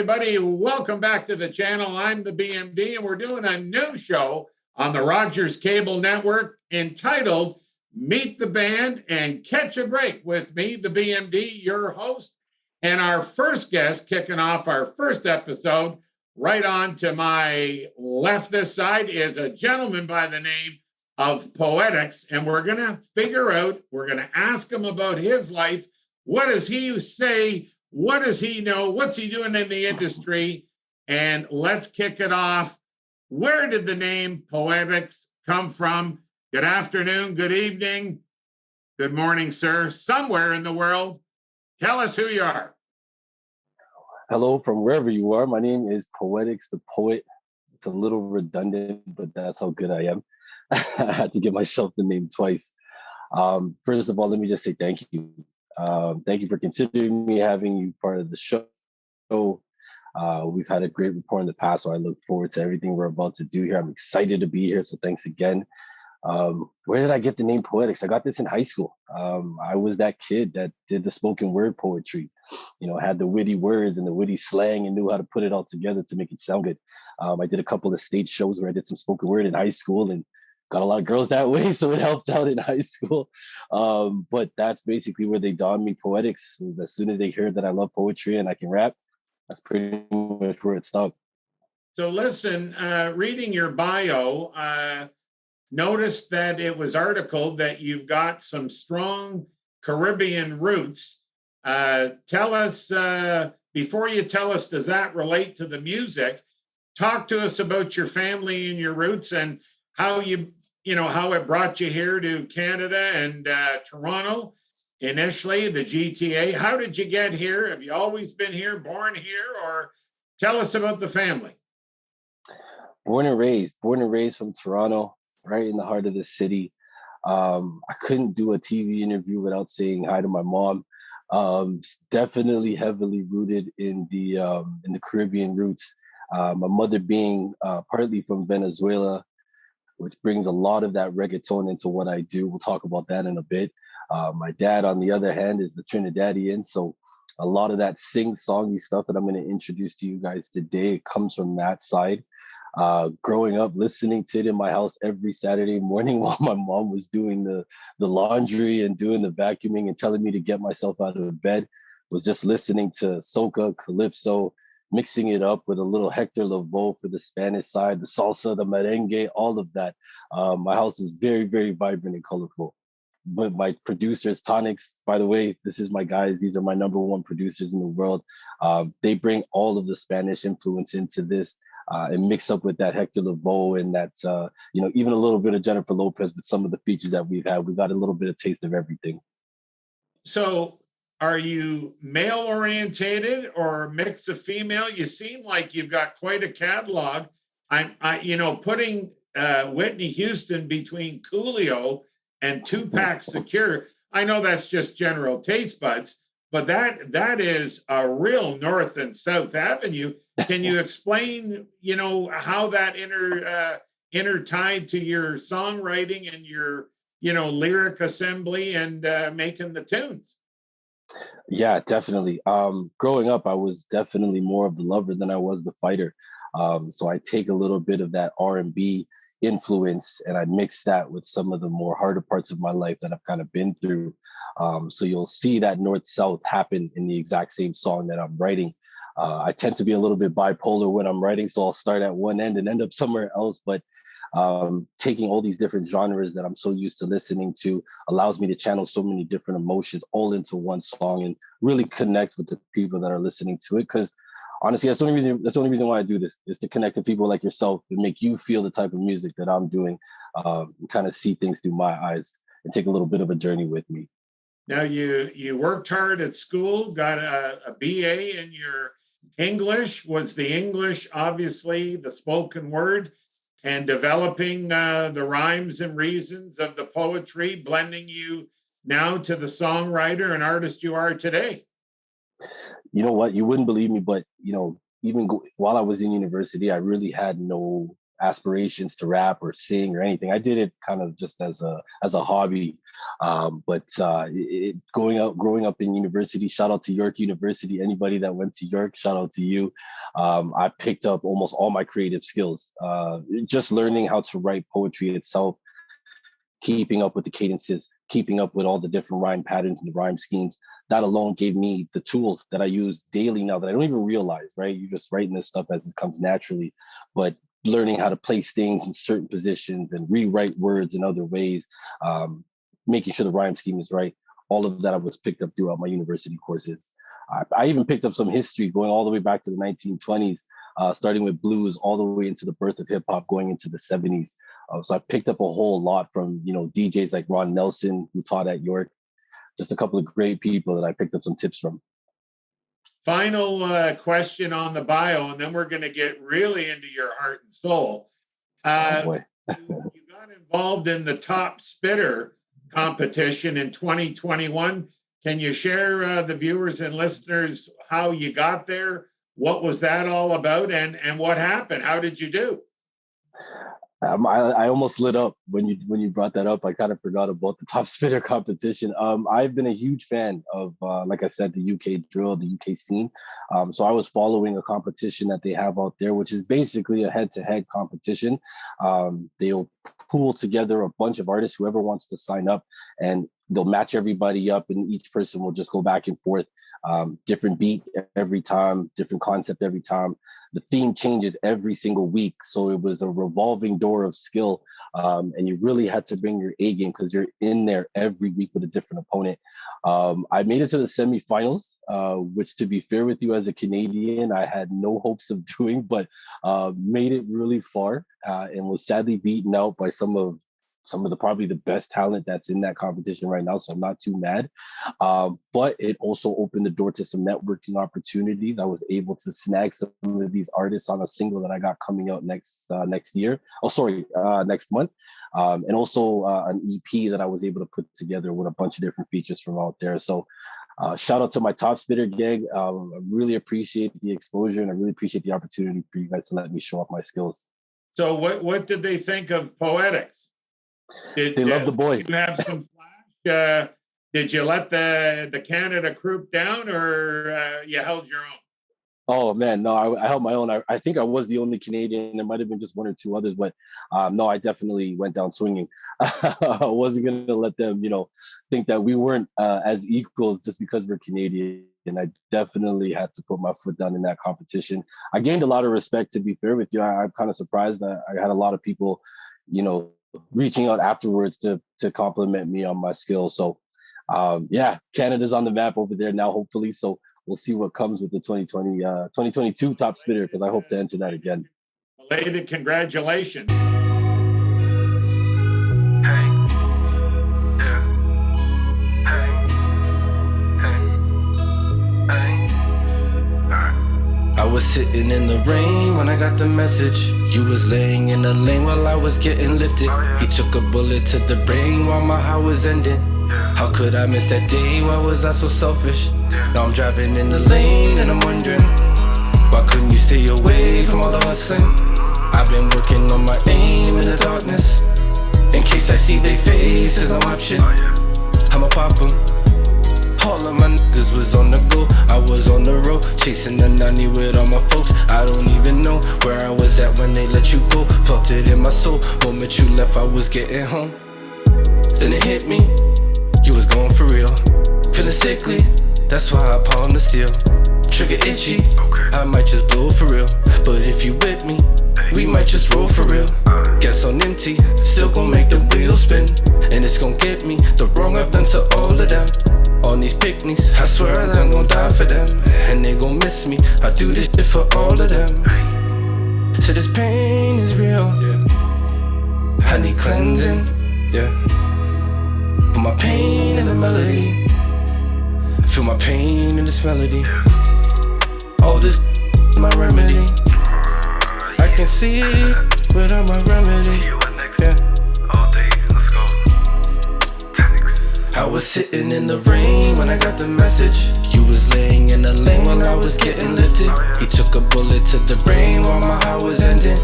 everybody. Welcome back to the channel. I'm the BMD, and we're doing a new show on the Rogers Cable Network entitled Meet the Band and Catch a Break with me, the BMD, your host. And our first guest kicking off our first episode, right on to my left this side, is a gentleman by the name of Poetics. And we're going to figure out, we're going to ask him about his life. What does he say? What does he know? What's he doing in the industry? And let's kick it off. Where did the name Poetics come from? Good afternoon, good evening, good morning, sir. Somewhere in the world, tell us who you are. Hello from wherever you are. My name is Poetics the Poet. It's a little redundant, but that's how good I am. I had to give myself the name twice. First of all, let me just say thank you. Thank you for considering me, having you part of the show. We've had a great rapport in the past, so I look forward to everything we're about to do here. I'm excited to be here, so thanks again. Where did I get the name Poetics? I got this in high school. I was that kid that did the spoken word poetry, had the witty words and the witty slang and knew how to put it all together to make it sound good. I did a couple of stage shows where I did some spoken word in high school and got a lot of girls that way, so it helped out in high school. But that's basically where they donned me Poetics. As soon as they heard that I love poetry and I can rap, that's pretty much where it stopped. So listen, reading your bio, noticed that it was articled that you've got some strong Caribbean roots. Tell us, before you tell us, does that relate to the music? Talk to us about your family and your roots and how how it brought you here to Canada and Toronto initially, the GTA. How did you get here? Have you always been here, born here, or tell us about the family? Born and raised from Toronto, right in the heart of the city. I couldn't do a TV interview without saying hi to my mom. Definitely heavily rooted in the Caribbean roots. My mother being partly from Venezuela, which brings a lot of that reggaeton into what I do. We'll talk about that in a bit. My dad, on the other hand, is the Trinidadian. So a lot of that sing-songy stuff that I'm going to introduce to you guys today comes from that side. Growing up, listening to it in my house every Saturday morning while my mom was doing the laundry and doing the vacuuming and telling me to get myself out of bed, was just listening to soca, calypso, mixing it up with a little Hector Lavoe for the Spanish side, the salsa, the merengue, all of that. My house is very, very vibrant and colorful. But my producers, Tonics, by the way, this is my guys. These are my #1 producers in the world. They bring all of the Spanish influence into this and mix up with that Hector Lavoe and that, even a little bit of Jennifer Lopez with some of the features that we've had. We got a little bit of taste of everything. So are you male orientated or a mix of female? You seem like you've got quite a catalog. Putting Whitney Houston between Coolio and Tupac Shakur. I know that's just general taste buds, but that is a real North and South Avenue. Can you explain, how that intertied to your songwriting and your, lyric assembly and making the tunes? Yeah, definitely. Growing up, I was definitely more of the lover than I was the fighter. So I take a little bit of that R&B influence and I mix that with some of the more harder parts of my life that I've kind of been through. So you'll see that North-South happen in the exact same song that I'm writing. I tend to be a little bit bipolar when I'm writing, so I'll start at one end and end up somewhere else. But taking all these different genres that I'm so used to listening to allows me to channel so many different emotions all into one song and really connect with the people that are listening to it. Because honestly, that's the only reason why I do this, is to connect to people like yourself and make you feel the type of music that I'm doing, and kind of see things through my eyes and take a little bit of a journey with me. Now, you worked hard at school, got a BA in your English. Was the English obviously the spoken word and developing the rhymes and reasons of the poetry, blending you now to the songwriter and artist you are today? You know what? You wouldn't believe me, but, while I was in university, I really had no aspirations to rap or sing or anything. I did it kind of just as a hobby. Growing up in university, shout out to York University. Anybody that went to York, shout out to you. I picked up almost all my creative skills. Just learning how to write poetry itself, keeping up with the cadences, keeping up with all the different rhyme patterns and the rhyme schemes. That alone gave me the tools that I use daily now that I don't even realize, right? You're just writing this stuff as it comes naturally, but learning how to place things in certain positions and rewrite words in other ways, making sure the rhyme scheme is right. All of that was picked up throughout my university courses. I even picked up some history going all the way back to the 1920s, starting with blues all the way into the birth of hip hop going into the 70s. So I picked up a whole lot from, DJs like Ron Nelson, who taught at York, just a couple of great people that I picked up some tips from. Final question on the bio, and then we're going to get really into your heart and soul. Oh boy. You got involved in the Top Spitter competition in 2021. Can you share the viewers and listeners how you got there? What was that all about, and what happened? How did you do? I almost lit up when you brought that up. I kind of forgot about the Top Spitter competition. I've been a huge fan of, like I said, the UK drill, the UK scene. So I was following a competition that they have out there, which is basically a head-to-head competition. They'll pool together a bunch of artists, whoever wants to sign up, and they'll match everybody up, and each person will just go back and forth. Different beat every time, different concept every time. The theme changes every single week. So it was a revolving door of skill. And you really had to bring your A game because you're in there every week with a different opponent. I made it to the semifinals, which, to be fair with you, as a Canadian, I had no hopes of doing, but made it really far and was sadly beaten out by some of the probably the best talent that's in that competition right now. So I'm not too mad. But it also opened the door to some networking opportunities. I was able to snag some of these artists on a single that I got coming out next month. And also an EP that I was able to put together with a bunch of different features from out there. So shout out to my Top Spitter gang. I really appreciate the exposure, and I really appreciate the opportunity for you guys to let me show off my skills. So what did they think of Poetics? They love the boy. Did you have some flash? Did you let the Canada group down, or you held your own? Oh man, no, I held my own. I think I was the only Canadian. There might have been just one or two others, but no, I definitely went down swinging. I wasn't going to let them, think that we weren't as equals just because we're Canadian. And I definitely had to put my foot down in that competition. I gained a lot of respect, to be fair with you. I'm kind of surprised that I had a lot of people, reaching out afterwards to compliment me on my skills. So Canada's on the map over there now, hopefully. So we'll see what comes with the 2022 Top Spitter, because I hope to enter that again. Belated congratulations. I was sitting in the rain when I got the message. You was laying in the lane while I was getting lifted. He took a bullet to the brain while my heart was ending. How could I miss that day? Why was I so selfish? Now I'm driving in the lane and I'm wondering, why couldn't you stay away from all the hustling? I've been working on my aim in the darkness. In case I see they face, there's no option. I'ma pop 'em. All of my niggas was on the go. I was on the road, chasing the 90 with all my folks. I don't even know where I was at when they let you go. Felt it in my soul, moment you left I was getting home. Then it hit me, you was going for real. Feeling sickly, that's why I palmed the steel. Trigger itchy, I might just blow for real. But if you with me, we might just roll for real. Gas on empty, still gon' make the wheels spin. And it's gon' get me, the wrong I've done to all of them. On these picnics, I swear that I'm gon' die for them. And they gon' miss me, I do this shit for all of them. So this pain is real, I need cleansing, Put my pain in the melody, feel my pain in this melody. All this is my remedy, I can see it without my remedy. I was sitting in the rain when I got the message. You was laying in the lane while I was getting lifted. He took a bullet to the brain while my heart was ending.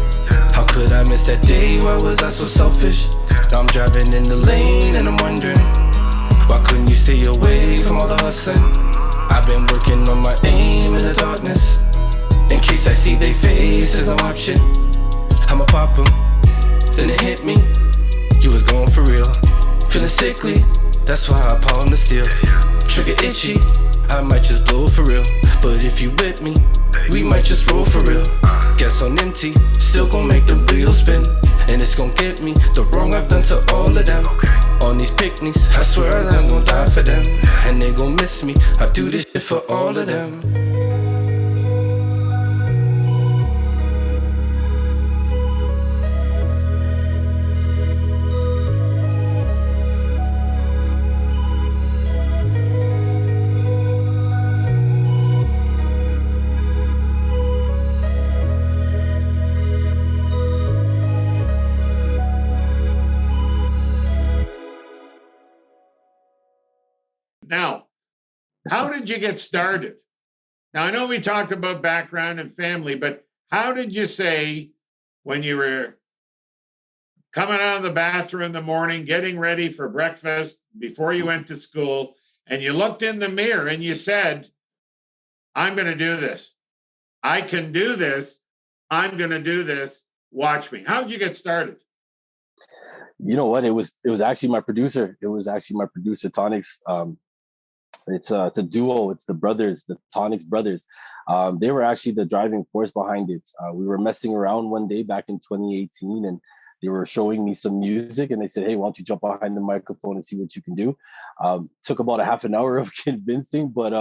How could I miss that day? Why was I so selfish? Now I'm driving in the lane and I'm wondering, why couldn't you stay away from all the hustling? I've been working on my aim in the darkness. In case I see they face, there's no option. I'ma pop 'em. Then it hit me, you was going for real. Feeling sickly, that's why I palm the steel. Trigger itchy, I might just blow for real. But if you with me, we might just roll for real. Gas on empty, still gon' make the wheel spin. And it's gon' get me, the wrong I've done to all of them. On these picnics, I swear I'm gon' die for them. And they gon' miss me, I do this shit for all of them. Now, how did you get started? Now, I know we talked about background and family, but how did you say when you were coming out of the bathroom in the morning, getting ready for breakfast before you went to school, and you looked in the mirror and you said, I'm going to do this. I can do this. I'm going to do this. Watch me. How did you get started? You know what? It was actually my producer. It was actually my producer, Tonics. It's a duo. It's the brothers, the Tonics brothers. They were actually the driving force behind it. We were messing around one day back in 2018, and they were showing me some music, and they said, "Hey, why don't you jump behind the microphone and see what you can do?" Took about a half an hour of convincing, but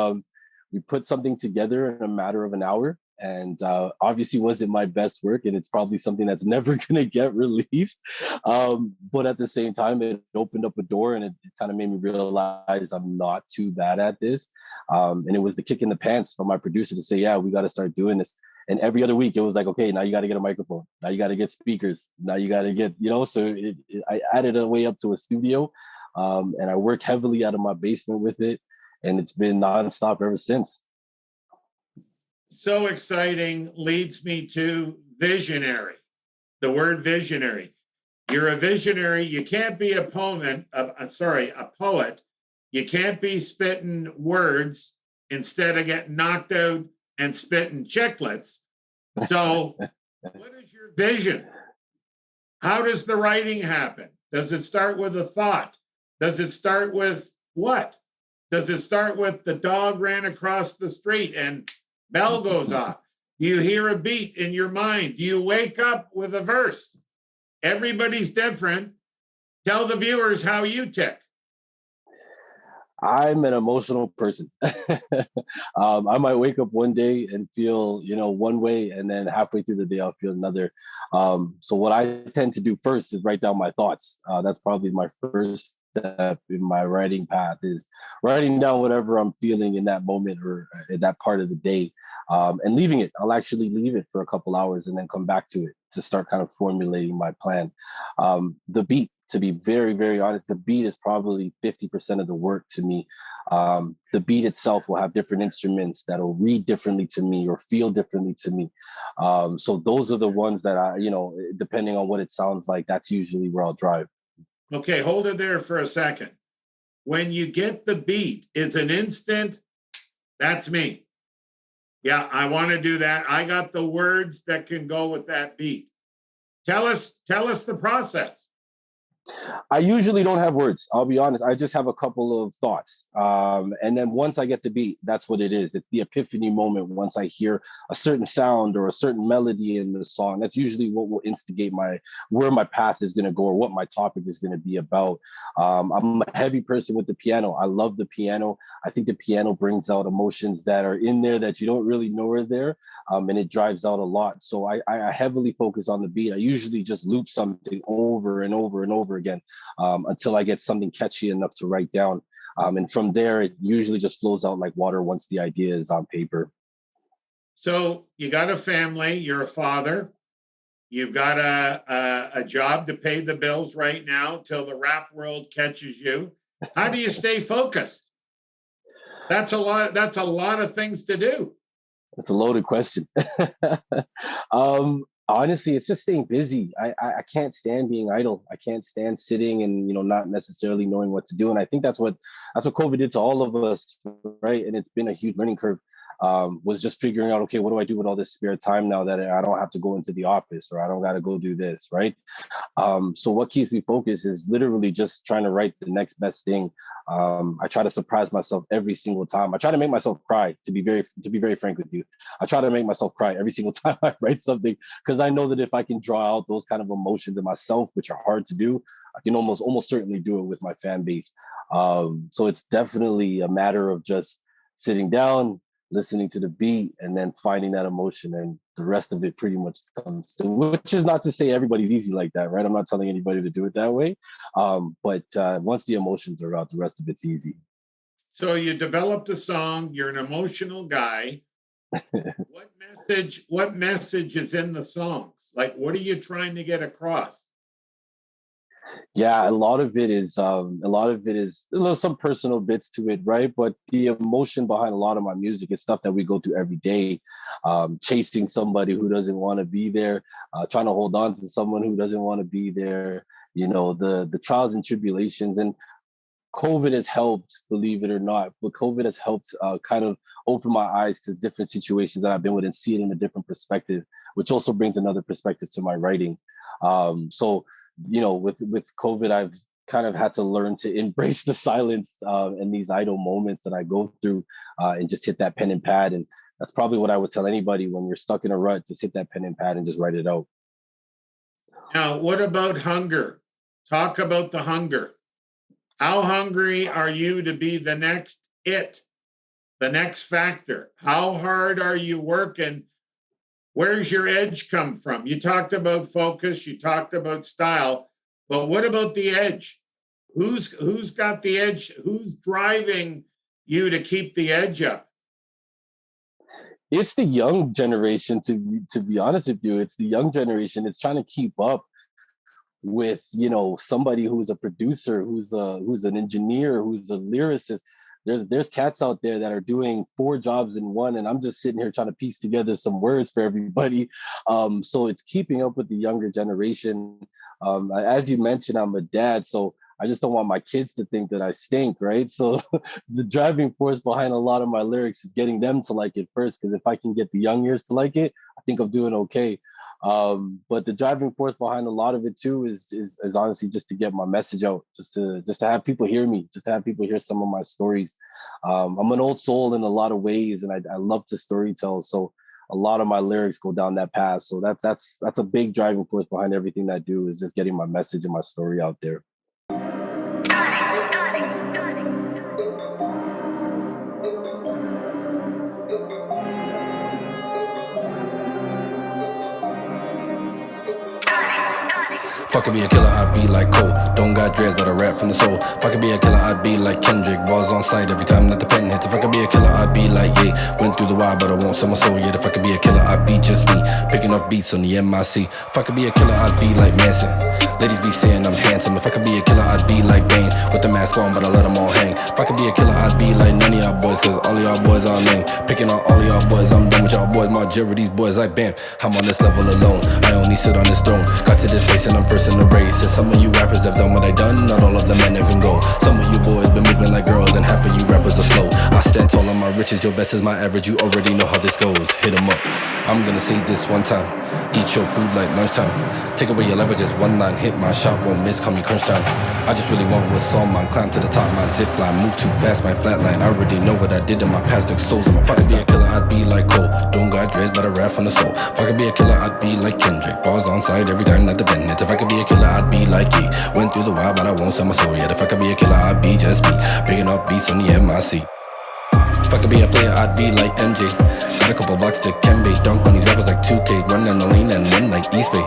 we put something together in a matter of an hour. And obviously wasn't my best work, and it's probably something that's never going to get released. But at the same time, it opened up a door, and it kind of made me realize I'm not too bad at this. And it was the kick in the pants from my producer to say, yeah, we got to start doing this. And every other week, it was like, okay, now you got to get a microphone. Now you got to get speakers. Now you got to get, so I added a way up to a studio, and I worked heavily out of my basement with it. And it's been nonstop ever since. So exciting leads me to visionary. The word visionary. You're a visionary. You can't be a poet. You can't be spitting words instead of getting knocked out and spitting chiclets. So what is your vision? How does the writing happen? Does it start with a thought? Does it start with what? Does it start with the dog ran across the street and bell goes off? Do you hear a beat in your mind? Do you wake up with a verse? Everybody's different. Tell the viewers how you tick. I'm an emotional person. I might wake up one day and feel, one way, and then halfway through the day, I'll feel another. So what I tend to do first is write down my thoughts. That's probably my first step in my writing path, is writing down whatever I'm feeling in that moment or in that part of the day, and leaving it. I'll actually leave it for a couple hours and then come back to it to start kind of formulating my plan. The beat, to be very, very honest, the beat is probably 50% of the work to me. The beat itself will have different instruments that'll read differently to me or feel differently to me. So those are the ones that I, depending on what it sounds like, that's usually where I'll drive. Okay, hold it there for a second. When you get the beat, it's an instant, that's me. Yeah, I want to do that. I got the words that can go with that beat. Tell us the process. I usually don't have words. I'll be honest. I just have a couple of thoughts. And then once I get the beat, that's what it is. It's the epiphany moment. Once I hear a certain sound or a certain melody in the song, that's usually what will instigate where my path is going to go or what my topic is going to be about. I'm a heavy person with the piano. I love the piano. I think the piano brings out emotions that are in there that you don't really know are there. And it drives out a lot. So I heavily focus on the beat. I usually just loop something over and over and over again until I get something catchy enough to write down. And from there, it usually just flows out like water once the idea is on paper. So you got a family, you're a father, you've got a job to pay the bills right now till the rap world catches you. How do you stay focused? That's a lot of things to do. That's a loaded question. Honestly, it's just staying busy. I can't stand being idle. I can't stand sitting and not necessarily knowing what to do. And I think that's what COVID did to all of us, right? And it's been a huge learning curve. Was just figuring out, okay, what do I do with all this spare time now that I don't have to go into the office or I don't got to go do this, right? So what keeps me focused is literally just trying to write the next best thing. I try to surprise myself every single time. I try to make myself cry, to be very frank with you. I try to make myself cry every single time I write something, because I know that if I can draw out those kind of emotions in myself, which are hard to do, I can almost certainly do it with my fan base. So it's definitely a matter of just sitting down, listening to the beat, and then finding that emotion, and the rest of it pretty much comes to, which is not to say everybody's easy like that, right? I'm not telling anybody to do it that way. But once the emotions are out, the rest of it's easy. So you developed a song, you're an emotional guy. What message is in the songs? Like, what are you trying to get across? Yeah, a lot of it is there's some personal bits to it, right? But the emotion behind a lot of my music is stuff that we go through every day. Chasing somebody who doesn't want to be there, trying to hold on to someone who doesn't want to be there, the trials and tribulations. And COVID has helped, believe it or not, but COVID has helped kind of open my eyes to different situations that I've been with and see it in a different perspective, which also brings another perspective to my writing. So with COVID, I've kind of had to learn to embrace the silence and these idle moments that I go through, and just hit that pen and pad. And that's probably what I would tell anybody when you're stuck in a rut: just hit that pen and pad and just write it out. Now, what about hunger? Talk about the hunger. How hungry are you to be the next the next factor? How hard are you working? Where's your edge come from? You talked about focus, you talked about style, but what about the edge? Who's got the edge? Who's driving you to keep the edge up? It's the young generation, to be honest with you. It's the young generation. It's trying to keep up with somebody who's a producer, who's an engineer, who's a lyricist. There's cats out there that are doing 4 jobs in one, and I'm just sitting here trying to piece together some words for everybody. So it's keeping up with the younger generation. As you mentioned, I'm a dad, so I just don't want my kids to think that I stink, right? So the driving force behind a lot of my lyrics is getting them to like it first, because if I can get the young ears to like it, I think I'm doing okay. But the driving force behind a lot of it too is honestly just to get my message out, just to have people hear me, just to have people hear some of my stories. I'm an old soul in a lot of ways, and I love to storytell. So a lot of my lyrics go down that path. So that's a big driving force behind everything that I do, is just getting my message and my story out there. If I could be a killer, I'd be like Cole. Don't got dreads, but I rap from the soul. If I could be a killer, I'd be like Kendrick. Balls on sight every time that the pen hits. If I could be a killer, I'd be like Ye. Went through the wild, but I won't sell my soul yet. If I could be a killer, I'd be just me, picking off beats on the MIC. If I could be a killer, I'd be like Manson. Ladies be saying I'm handsome. If I could be a killer, I'd be like Bane, with the mask on, but I let them all hang. If I could be a killer, I'd be like none of y'all boys, cause all of y'all boys are lame. Picking on all of y'all boys, I'm done with y'all boys. Majority these boys like bam, I'm on this level alone. I only sit on this throne. Got to this place and I'm first in the race. And some of you rappers have done what I done, not all of the men can go. Some of you boys been moving like girls, and half of you rappers are slow. I stand tall on my riches, your best is my average. You already know how this goes, hit 'em up. I'm gonna say this one time: eat your food like lunchtime. Take away your leverage, just one line. Hit my shot, won't miss, call me crunch time. I just really want what's on mine. Climb to the top, my zip line. Move too fast, my flatline. I already know what I did in my past. Took souls in my fight. If I could be a killer, I'd be like Cole. Don't got dreads, but I rap from the soul. If I could be a killer, I'd be like Kendrick. Balls on sight every time that the pen hits. If I could be a killer, I'd be like Ye. Went through the wild, but I won't sell my soul yet. If I could be a killer, I'd be just me, picking up beats on the MIC. If I could be a player, I'd be like MJ. Got a couple blocks to Kembe. Dunk on these rappers like 2K. Run down the lane and win like East Bay.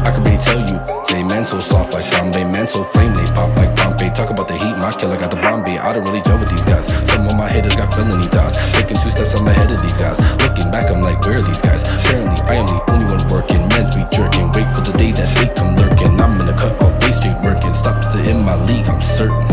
I could really tell you, say man so soft like Bombay, man so flame, they pop like Pompey. Talk about the heat, my killer got the Bombay. I don't really gel with these guys. Some of my haters got felony thoughts. Taking 2 steps, I'm ahead of these guys. Looking back, I'm like, where are these guys? Apparently, I am the only one working. Men's be jerking. Wait for the day that they come lurking. I'm in the cut all day straight working. Stops to in my league, I'm certain.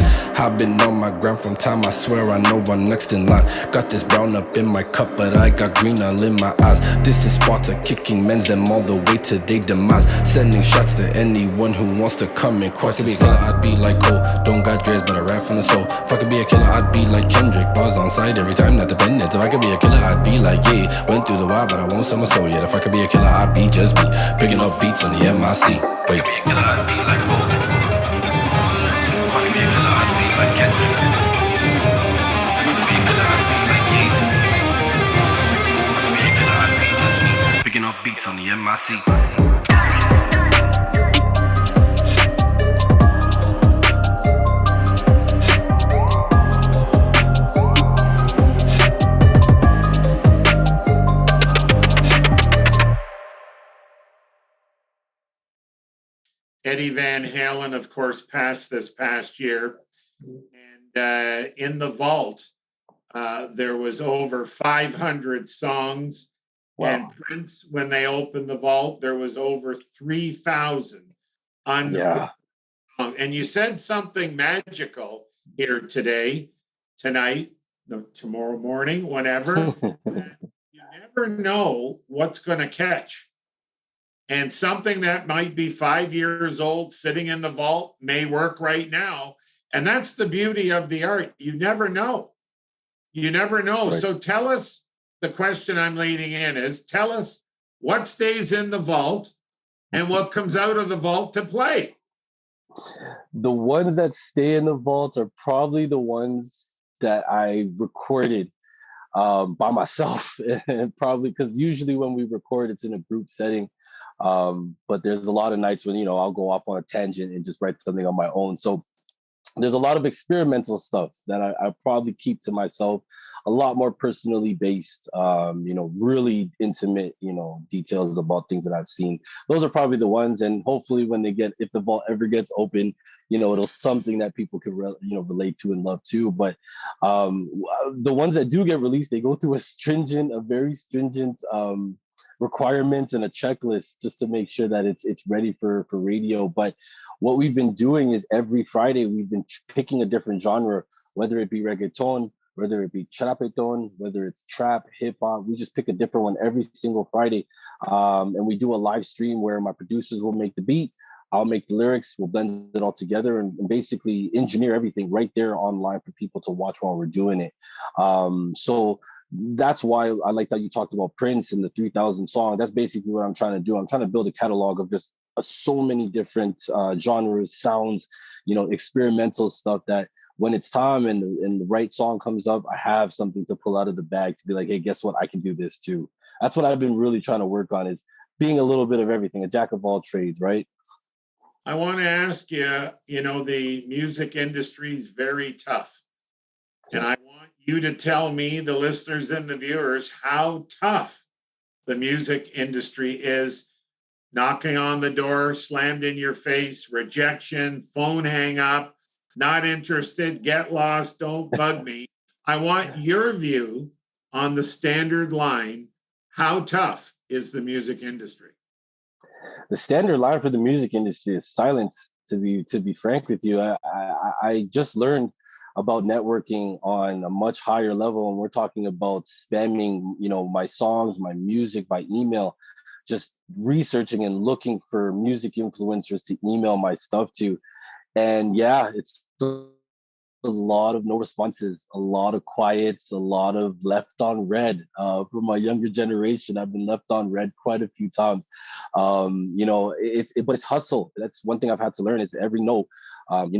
I've been on my grind from time, I swear I know I'm next in line. Got this brown up in my cup, but I got green all in my eyes. This is Sparta kicking men's them all the way to their demise. Sending shots to anyone who wants to come and cross the line. I'd be like Cole, don't got dreads, but I rap from the soul. If I could be a killer, I'd be like Kendrick. Bars on side every time, not dependent. If I could be a killer, I'd be like, yeah. Went through the wild, but I won't sell my soul yet. If I could be a killer, I'd be just me. Picking up beats on the MIC. Wait. If I could be a killer, I'd be like Cole. If I could be a killer, I'd be like Kendrick. If I could be a killer, I'd be like yeah. If I could be a killer, I'd be just me. Picking up beats on the MIC. Eddie Van Halen, of course, passed this past year. And in the vault, there was over 500 songs. Wow. And Prince, when they opened the vault, there was over 3,000. Yeah. And you said something magical here tonight, tomorrow morning, whenever. You never know what's going to catch. And something that might be 5 years old sitting in the vault may work right now. And that's the beauty of the art. You never know. You never know. Right. So tell us, the question I'm leading in is, tell us what stays in the vault and what comes out of the vault to play. The ones that stay in the vault are probably the ones that I recorded by myself. And probably because usually when we record, it's in a group setting. But there's a lot of nights when, I'll go off on a tangent and just write something on my own. So there's a lot of experimental stuff that I probably keep to myself, a lot more personally based, really intimate, details about things that I've seen. Those are probably the ones. And hopefully if the vault ever gets open, it'll something that people can, relate to and love too. But the ones that do get released, they go through a very stringent, requirements and a checklist just to make sure that it's ready for radio. But what we've been doing is every Friday we've been picking a different genre, whether it be reggaeton, whether it be ch.10, whether it's trap, hip hop. We just pick a different one every single Friday, and we do a live stream where my producers will make the beat, I'll make the lyrics, we'll blend it all together and basically engineer everything right there online for people to watch while we're doing it. So that's why I like that you talked about Prince and the 3,000 songs. That's basically what I'm trying to do. I'm trying to build a catalog of just so many different genres, sounds, experimental stuff that when it's time and the right song comes up, I have something to pull out of the bag to be like, hey, guess what? I can do this too. That's what I've been really trying to work on, is being a little bit of everything, a jack of all trades, right? I want to ask you, the music industry is very tough. And I want you to tell me, the listeners and the viewers, how tough the music industry is. Knocking on the door, slammed in your face, rejection, phone hang up, not interested, get lost, don't bug me. I want your view on the standard line. How tough is the music industry? The standard line for the music industry is silence, to be frank with you. I just learned about networking on a much higher level, and we're talking about spamming, my songs, my music by email, just researching and looking for music influencers to email my stuff to. And yeah, it's a lot of no responses, a lot of quiets, a lot of left on red. For my younger generation, I've been left on red quite a few times. But it's hustle. That's one thing I've had to learn, is every no,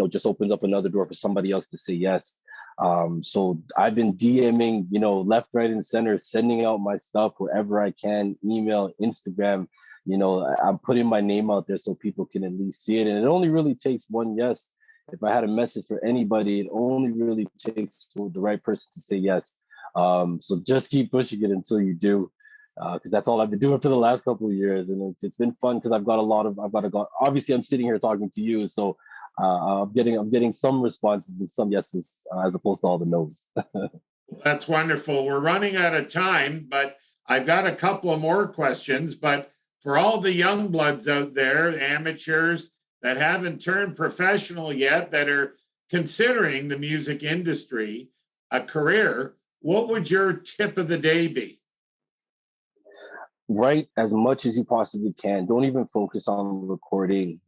just opens up another door for somebody else to say yes. So I've been DMing, left, right, and center, sending out my stuff wherever I can, email, Instagram. I'm putting my name out there so people can at least see it. And it only really takes one yes. If I had a message for anybody, it only really takes the right person to say yes. So just keep pushing it until you do, because that's all I've been doing for the last couple of years. And it's been fun because obviously I'm sitting here talking to you. So I'm getting some responses and some yeses as opposed to all the no's. That's wonderful. We're running out of time, but I've got a couple of more questions. But for all the young bloods out there, amateurs that haven't turned professional yet, that are considering the music industry a career, what would your tip of the day be? Write as much as you possibly can. Don't even focus on recording.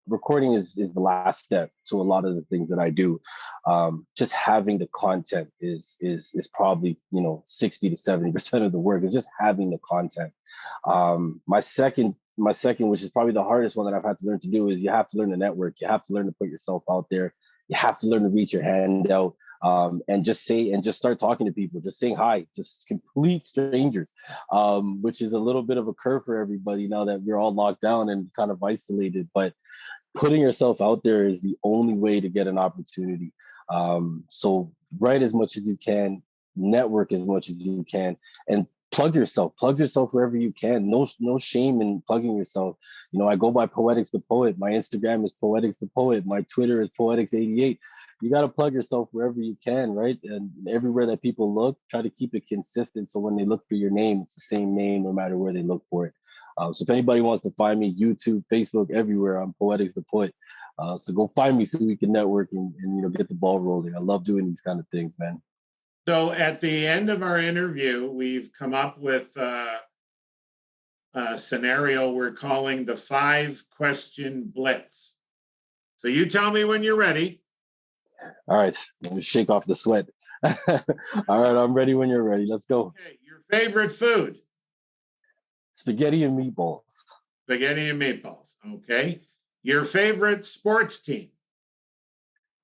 Recording is the last step to a lot of the things that I do. Just having the content is probably 60 to 70% of the work. Is just having the content. My second, which is probably the hardest one that I've had to learn to do, is you have to learn to network. You have to learn to put yourself out there. You have to learn to reach your hand out. And just start talking to people, just saying hi, just complete strangers, which is a little bit of a curve for everybody now that we're all locked down and kind of isolated. But putting yourself out there is the only way to get an opportunity. So write as much as you can, network as much as you can, and plug yourself wherever you can. No shame in plugging yourself. I go by Poetics the Poet. My Instagram is Poetics the Poet. My Twitter is Poetics88. You got to plug yourself wherever you can, right? And everywhere that people look, try to keep it consistent. So when they look for your name, it's the same name no matter where they look for it. So if anybody wants to find me, YouTube, Facebook, everywhere, I'm Poetics the Poet. So go find me so we can network and get the ball rolling. I love doing these kind of things, man. So at the end of our interview, we've come up with a scenario we're calling the 5-question blitz. So you tell me when you're ready. All right, let me shake off the sweat. All right, I'm ready when you're ready. Let's go. Okay, your favorite food? Spaghetti and meatballs. Spaghetti and meatballs. Okay. Your favorite sports team?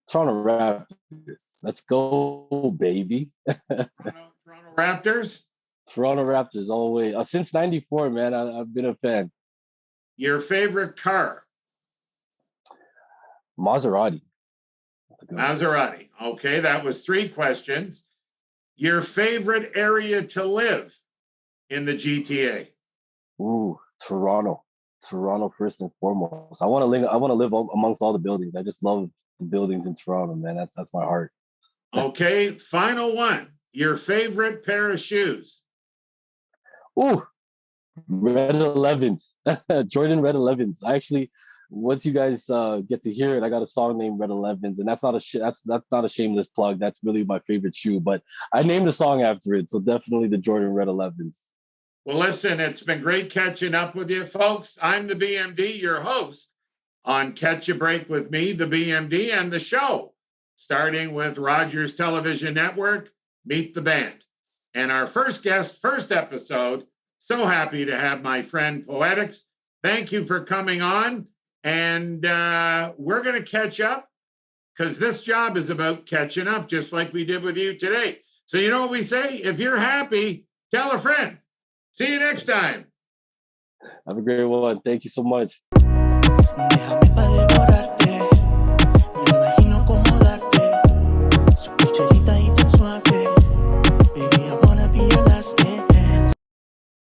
Toronto Raptors. Let's go, baby. Toronto Raptors? Toronto Raptors all the way. Since 94, man, I've been a fan. Your favorite car? Maserati. Maserati. Okay, that was 3 questions. Your favorite area to live in the GTA? Ooh, Toronto. Toronto first and foremost. I want to live amongst all the buildings. I just love the buildings in Toronto, man. That's my heart. Okay, final one. Your favorite pair of shoes? Ooh, Red 11s. Jordan Red 11s. Actually, once you guys get to hear it, I got a song named Red 11s, and that's not a shameless plug. That's really my favorite shoe, but I named the song after it, so definitely the Jordan Red 11s. Well, listen, it's been great catching up with you, folks. I'm the BMD, your host on Catch a Break with me, the BMD, and the show, starting with Rogers Television Network, Meet the Band. And our first guest, first episode, so happy to have my friend Poetics. Thank you for coming on. And we're going to catch up because this job is about catching up, just like we did with you today. So you know what we say? If you're happy, tell a friend. See you next time. Have a great one. Thank you so much.